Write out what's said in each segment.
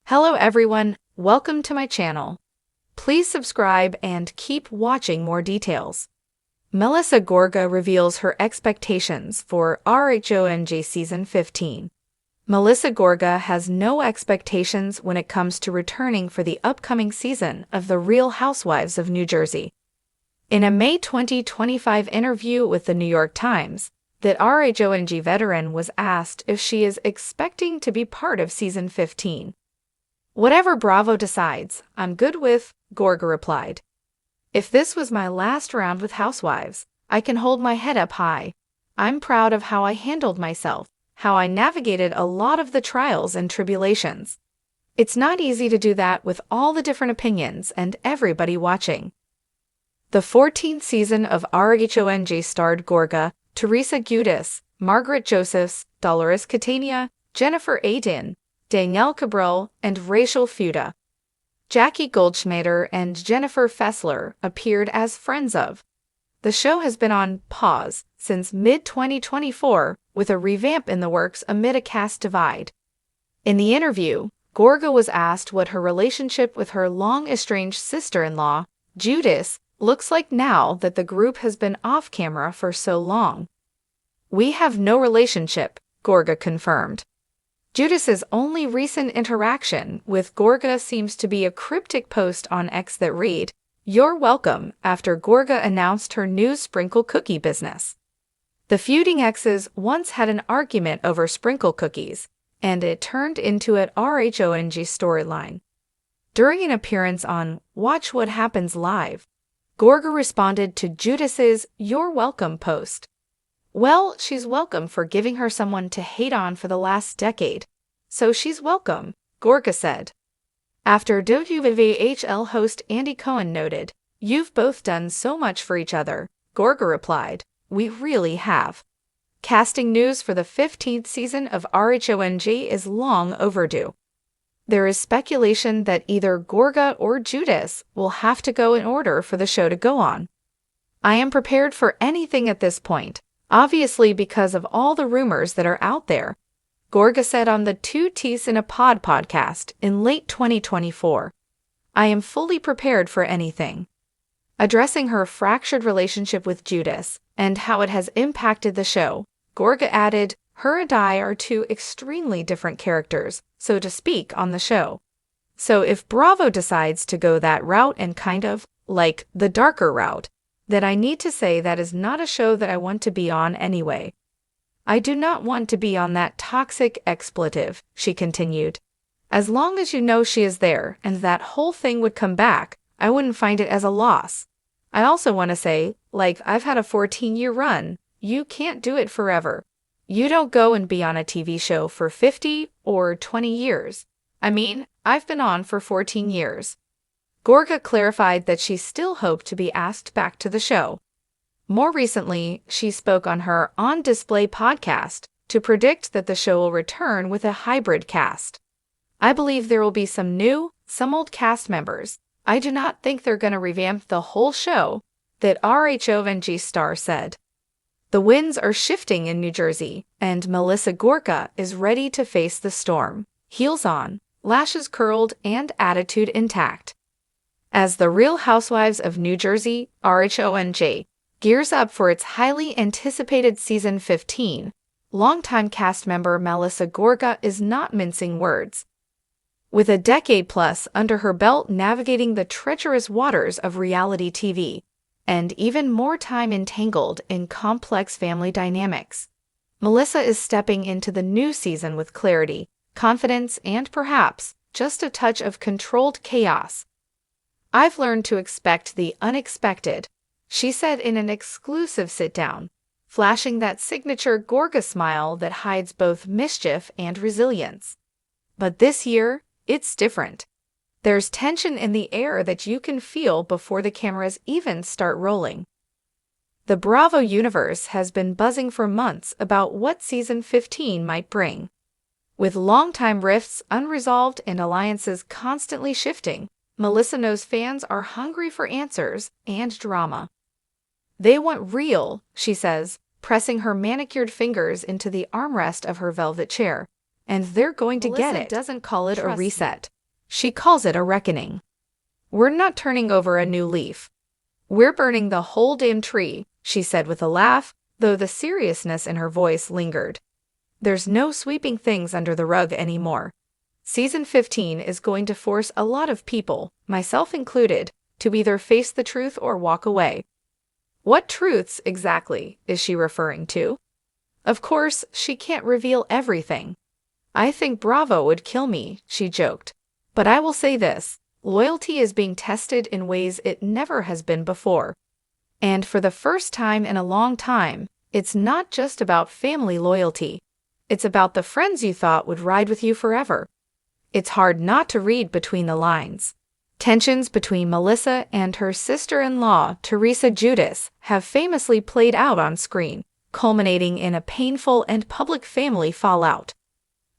Hello everyone, welcome to my channel. Please subscribe and keep watching more details. Melissa Gorga reveals her expectations for RHONG Season 15. Melissa Gorga has no expectations when it comes to returning for the upcoming season of The Real Housewives of New Jersey. In a May 2025 interview with the New York Times, that RHONG veteran was asked if she is expecting to be part of Season 15. "Whatever Bravo decides, I'm good with," Gorga replied. "If this was my last round with Housewives, I can hold my head up high. I'm proud of how I handled myself, how I navigated a lot of the trials and tribulations. It's not easy to do that with all the different opinions and everybody watching." The 14th season of RHONG starred Gorga, Teresa Giudice, Margaret Josephs, Dolores Catania, Jennifer Aydin, Danielle Cabral, and Rachel Fuda. Jackie Goldschmader and Jennifer Fessler appeared as friends of. The show has been on pause since mid-2024, with a revamp in the works amid a cast divide. In the interview, Gorga was asked what her relationship with her long-estranged sister-in-law, Judith, looks like now that the group has been off-camera for so long. "We have no relationship," Gorga confirmed. Judith's only recent interaction with Gorga seems to be a cryptic post on X that read, "You're welcome," after Gorga announced her new sprinkle cookie business. The feuding exes once had an argument over sprinkle cookies, and it turned into an RHONG storyline. During an appearance on Watch What Happens Live, Gorga responded to Judith's "You're welcome" post. "Well, she's welcome for giving her someone to hate on for the last decade. So she's welcome," Gorga said. After WVHL host Andy Cohen noted, "You've both done so much for each other," Gorga replied, "We really have." Casting news for the 15th season of RHONG is long overdue. There is speculation that either Gorga or Judith will have to go in order for the show to go on. "I am prepared for anything at this point, obviously because of all the rumors that are out there," Gorga said on the Two Teas in a Pod podcast in late 2024. "I am fully prepared for anything." Addressing her fractured relationship with Judith and how it has impacted the show, Gorga added, "Her and I are two extremely different characters, so to speak, on the show. So if Bravo decides to go that route and kind of, like, the darker route, then I need to say that is not a show that I want to be on anyway. I do not want to be on that toxic expletive," she continued. "As long as you know she is there and that whole thing would come back, I wouldn't find it as a loss. I also want to say, like, I've had a 14-year run. You can't do it forever. You don't go and be on a TV show for 50 or 20 years. I mean, I've been on for 14 years. Gorga clarified that she still hoped to be asked back to the show. More recently, she spoke on her On Display podcast to predict that the show will return with a hybrid cast. "I believe there will be some new, some old cast members. I do not think they're going to revamp the whole show," that RHONG star said. The winds are shifting in New Jersey, and Melissa Gorga is ready to face the storm, heels on, lashes curled, and attitude intact. As The Real Housewives of New Jersey, RHONG, gears up for its highly anticipated Season 15, longtime cast member Melissa Gorga is not mincing words. With a decade-plus under her belt navigating the treacherous waters of reality TV, and even more time entangled in complex family dynamics, Melissa is stepping into the new season with clarity, confidence, and perhaps just a touch of controlled chaos. "I've learned to expect the unexpected," she said in an exclusive sit-down, flashing that signature Gorga smile that hides both mischief and resilience. "But this year, it's different. There's tension in the air that you can feel before the cameras even start rolling." The Bravo universe has been buzzing for months about what Season 15 might bring. With longtime rifts unresolved and alliances constantly shifting, Melissa knows fans are hungry for answers and drama. "They want real," she says, pressing her manicured fingers into the armrest of her velvet chair, "and they're going to get it." Melissa doesn't call it a reset. She calls it a reckoning. We're not turning over a new leaf. We're burning the whole damn tree, she said with a laugh, though the seriousness in her voice lingered. There's no sweeping things under the rug anymore. Season 15 is going to force a lot of people, myself included, to either face the truth or walk away. What truths exactly is she referring to? Of course, she can't reveal everything. I think Bravo would kill me, she joked. But I will say this, loyalty is being tested in ways it never has been before. And for the first time in a long time, it's not just about family loyalty. It's about the friends you thought would ride with you forever. It's hard not to read between the lines. Tensions between Melissa and her sister-in-law, Teresa Judith, have famously played out on screen, culminating in a painful and public family fallout.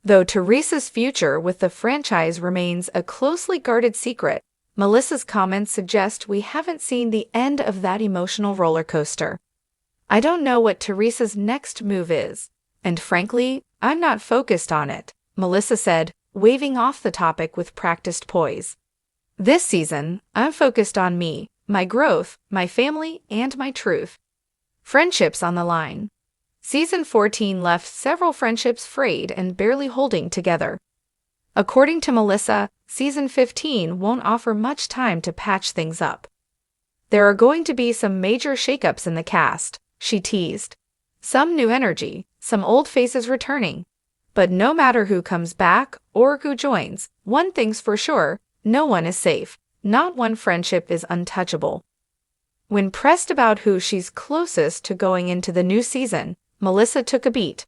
Though Teresa's future with the franchise remains a closely guarded secret, Melissa's comments suggest we haven't seen the end of that emotional roller coaster. I don't know what Teresa's next move is, and frankly, I'm not focused on it, Melissa said, waving off the topic with practiced poise. This season, I'm focused on me, my growth, my family, and my truth. Friendships on the line. Season 14 left several friendships frayed and barely holding together. According to Melissa, Season 15 won't offer much time to patch things up. There are going to be some major shakeups in the cast, she teased. Some new energy, some old faces returning. But no matter who comes back or who joins, one thing's for sure, no one is safe. Not one friendship is untouchable. When pressed about who she's closest to going into the new season, Melissa took a beat.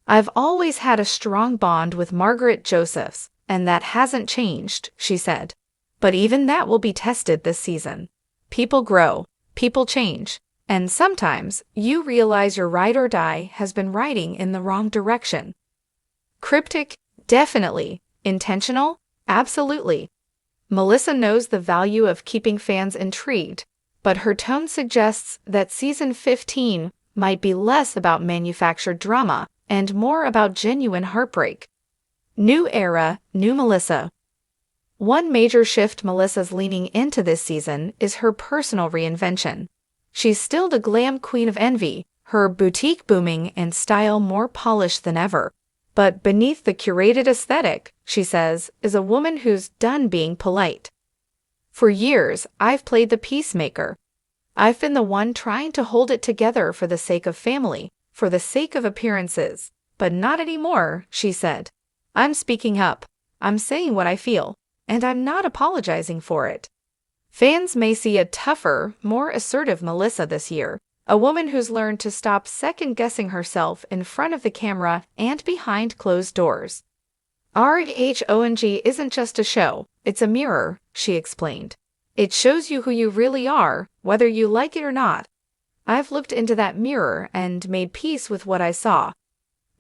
I've always had a strong bond with Margaret Josephs, and that hasn't changed, she said. But even that will be tested this season. People grow, people change, and sometimes you realize your ride or die has been riding in the wrong direction. Cryptic? Definitely. Intentional? Absolutely. Melissa knows the value of keeping fans intrigued, but her tone suggests that Season 15 might be less about manufactured drama and more about genuine heartbreak. New era, new Melissa. One major shift Melissa's leaning into this season is her personal reinvention. She's still the glam queen of envy, her boutique booming and style more polished than ever. But beneath the curated aesthetic, she says, is a woman who's done being polite. For years, I've played the peacemaker. I've been the one trying to hold it together for the sake of family, for the sake of appearances. But not anymore, she said. I'm speaking up. I'm saying what I feel, and I'm not apologizing for it. Fans may see a tougher, more assertive Melissa this year, a woman who's learned to stop second-guessing herself in front of the camera and behind closed doors. RHONG isn't just a show, it's a mirror, she explained. It shows you who you really are, whether you like it or not. I've looked into that mirror and made peace with what I saw.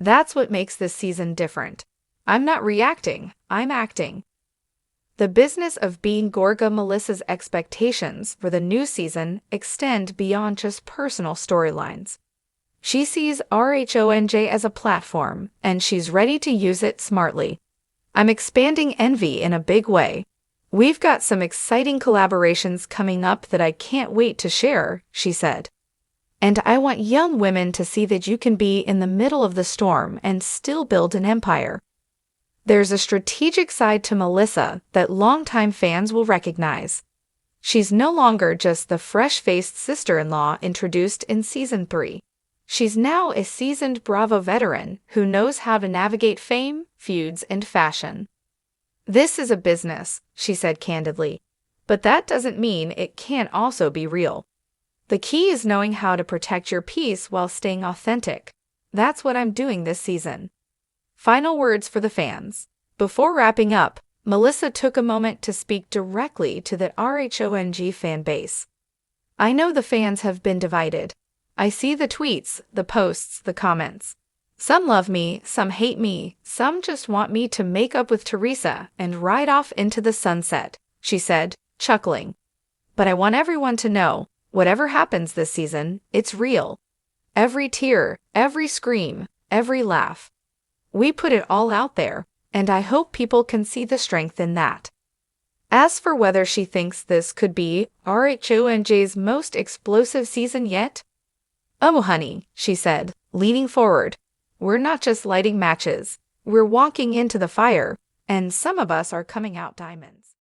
That's what makes this season different. I'm not reacting, I'm acting. The business of being Gorga. Melissa's expectations for the new season extend beyond just personal storylines. She sees RHONJ as a platform, and she's ready to use it smartly. I'm expanding Envy in a big way. We've got some exciting collaborations coming up that I can't wait to share, she said. And I want young women to see that you can be in the middle of the storm and still build an empire. There's a strategic side to Melissa that longtime fans will recognize. She's no longer just the fresh-faced sister-in-law introduced in Season 3. She's now a seasoned Bravo veteran who knows how to navigate fame, feuds, and fashion. This is a business, she said candidly, but that doesn't mean it can't also be real. The key is knowing how to protect your peace while staying authentic. That's what I'm doing this season. Final words for the fans. Before wrapping up, Melissa took a moment to speak directly to the RHONG fan base. I know the fans have been divided. I see the tweets, the posts, the comments. Some love me, some hate me, some just want me to make up with Teresa and ride off into the sunset, she said, chuckling. But I want everyone to know, whatever happens this season, it's real. Every tear, every scream, every laugh. We put it all out there, and I hope people can see the strength in that. As for whether she thinks this could be RHONJ's most explosive season yet, "Oh, honey," she said, leaning forward, "we're not just lighting matches. We're walking into the fire, and some of us are coming out diamonds."